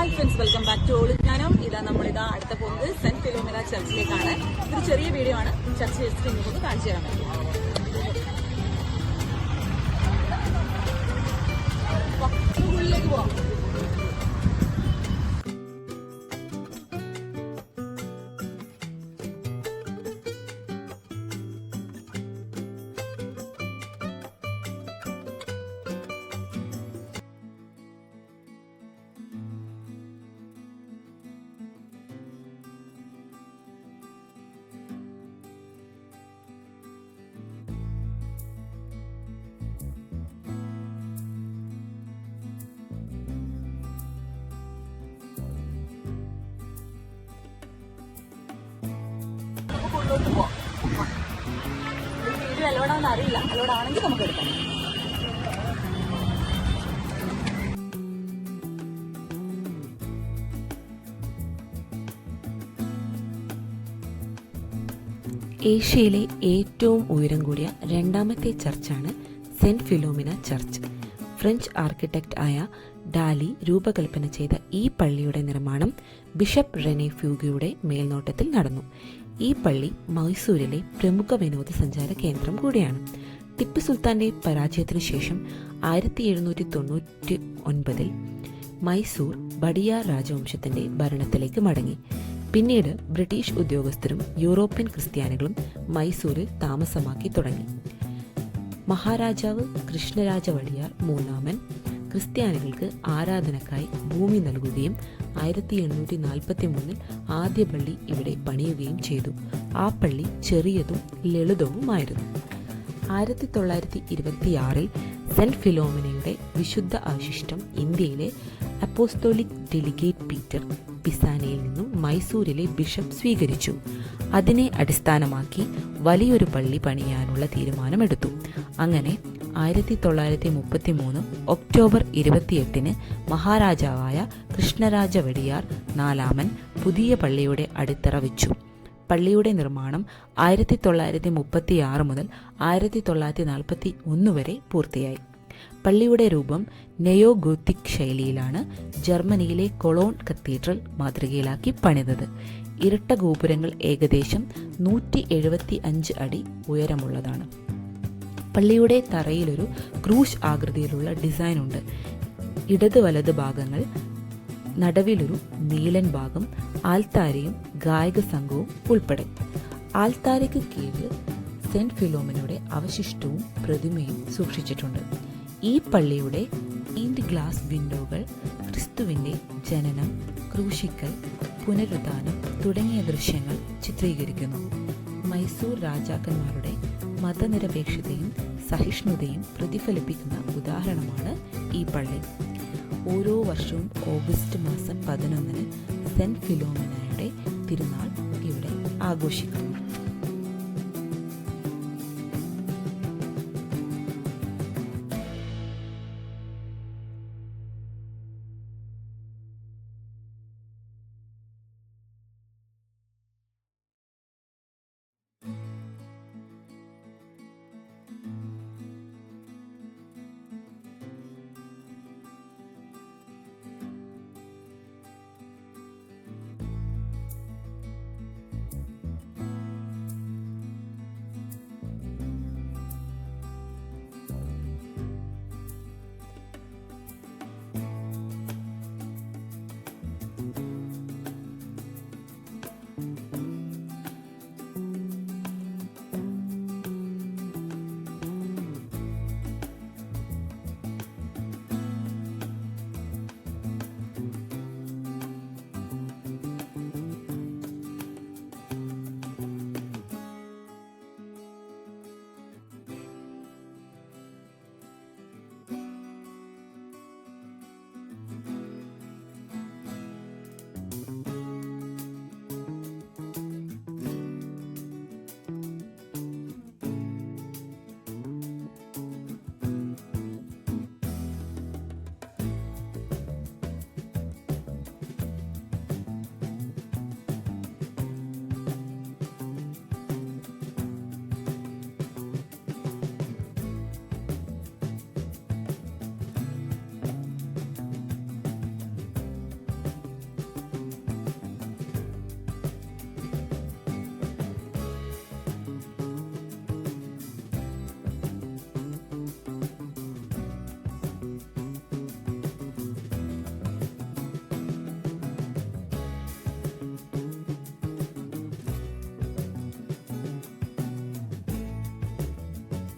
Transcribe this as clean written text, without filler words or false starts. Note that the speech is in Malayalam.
Hi friends, welcome back to ഓളിജ്ഞാനം. നമ്മളിതാ അടുത്ത പോകുന്നത് സെന്റ് ഫിലോമിന ചർച്ചിലേക്കാണ്. ഇതൊരു ചെറിയ വീഡിയോ ആണ്. ചർച്ച് ജസ്റ്റ് ഇങ്ങോട്ട് കാണിച്ചു തരാൻ പറ്റും. ഉള്ളിലേക്ക് പോവാം. വീഡിയോ അലോടാണെന്ന് അറിയില്ല. അലോടാണെങ്കിൽ നമുക്ക് എടുക്കാം. ഏഷ്യയിലെ ഏറ്റവും ഉയരം കൂടിയ രണ്ടാമത്തെ ചർച്ചാണ് saint Philomena church. French architect ആയ ഡാലി രൂപകൽപ്പന ചെയ്ത ഈ പള്ളിയുടെ നിർമ്മാണം ബിഷപ്പ് റെനെ ഫ്യൂഗയുടെ മേൽനോട്ടത്തിൽ നടന്നു. ഈ പള്ളി മൈസൂരിലെ പ്രമുഖ വിനോദസഞ്ചാര കേന്ദ്രം കൂടിയാണ്. ടിപ്പു സുൽത്താന്റെ പരാജയത്തിനു ശേഷം 1799 മൈസൂർ ബഡിയാർ രാജവംശത്തിന്റെ ഭരണത്തിലേക്ക് മടങ്ങി. പിന്നീട് ബ്രിട്ടീഷ് ഉദ്യോഗസ്ഥരും യൂറോപ്യൻ ക്രിസ്ത്യാനികളും മൈസൂരിൽ താമസമാക്കി തുടങ്ങി. മഹാരാജാവ് കൃഷ്ണരാജ വടിയാർ മൂന്നാമൻ ക്രിസ്ത്യാനികൾക്ക് ആരാധനക്കായി ഭൂമി നൽകുകയും 1843 ആദ്യ പള്ളി ഇവിടെ പണിയുകയും ചെയ്തു. ആ പള്ളി ചെറിയതും ലളിതവുമായിരുന്നു. 1926 സെന്റ് ഫിലോമിനയുടെ വിശുദ്ധ അവശിഷ്ടം ഇന്ത്യയിലെ അപ്പോസ്തോലിക് ഡെലിഗേറ്റ് പീറ്റർ പിസാനയിൽ നിന്നും മൈസൂരിലെ ബിഷപ്പ് സ്വീകരിച്ചു. അതിനെ അടിസ്ഥാനമാക്കി വലിയൊരു പള്ളി പണിയാനുള്ള തീരുമാനമെടുത്തു. അങ്ങനെ 1933 ഒക്ടോബർ 28 മഹാരാജാവായ കൃഷ്ണരാജ വടിയാർ നാലാമൻ പുതിയ പള്ളിയുടെ അടിത്തറ വെച്ചു. പള്ളിയുടെ നിർമ്മാണം 1936 മുതൽ 1941 വരെ പൂർത്തിയായി. പള്ളിയുടെ രൂപം നെയോ ഗോത്തിക് ശൈലിയിലാണ് ജർമ്മനിയിലെ കൊളോൺ കത്തീഡ്രൽ മാതൃകയിലാക്കി പണിതത്. ഇരട്ട ഗോപുരങ്ങൾ ഏകദേശം 175 അടി ഉയരമുള്ളതാണ്. പള്ളിയുടെ തറയിലൊരു ക്രൂശ് ആകൃതിയിലുള്ള ഡിസൈൻ ഉണ്ട്. ഇടത് വലത് ഭാഗങ്ങൾ, നടുവിലൊരു നീലൻ ഭാഗം, ആൽത്താരയും ഗായക സംഘവും ഉൾപ്പെടെ. ആൽത്താരയ്ക്ക് കീഴിൽ സെന്റ് ഫിലോമിനയുടെ അവശിഷ്ടവും പ്രതിമയും സൂക്ഷിച്ചിട്ടുണ്ട്. ഈ പള്ളിയുടെ സ്റ്റെയിൻഡ് ഗ്ലാസ് വിൻഡോകൾ ക്രിസ്തുവിന്റെ ജനനം, ക്രൂശിക്കൽ, പുനരുദ്ധാനം തുടങ്ങിയ ദൃശ്യങ്ങൾ ചിത്രീകരിക്കുന്നു. മൈസൂർ രാജാക്കന്മാരുടെ മതനിരപേക്ഷതയും സഹിഷ്ണുതയും പ്രതിഫലിപ്പിക്കുന്ന ഉദാഹരണമാണ് ഈ പള്ളി. ഓരോ വർഷവും ഓഗസ്റ്റ് മാസം 11 സെന്റ് ഫിലോമിനയുടെ തിരുനാൾ ഇവിടെ ആഘോഷിക്കുന്നു.